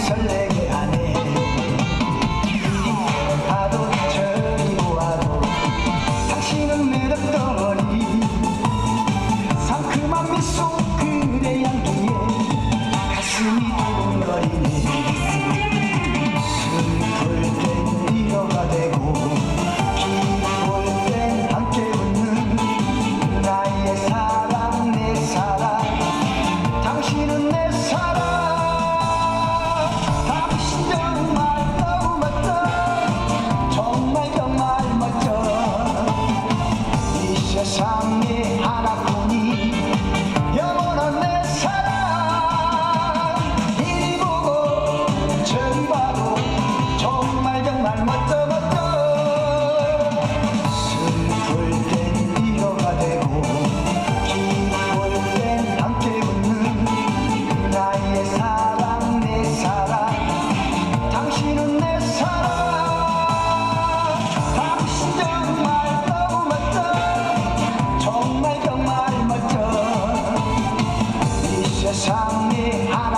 설레게 하네. 파도 저리 보아도 당신은 매력덩어리. 상큼한 미소 그대 향기에 가슴이 두근거리네. 슬플 땐 위로가 되고 기쁠 땐 함께 웃는 나의 사랑 내 사랑 당신은 내 사랑. 당신 정말 너무 멋져. 정말 정말 멋져. 이 세상에 하나뿐인 영원한 내 사랑. 이리 보고 저리 봐도 정말 정말 멋져 멋져. 슬플 땐 위로가 되고 기쁠 땐 함께 웃는 나의 사랑 내 사랑 당신은 내 사랑. 당신 정말 너무 멋져. 정말 정말 멋져. 이 세상에 하나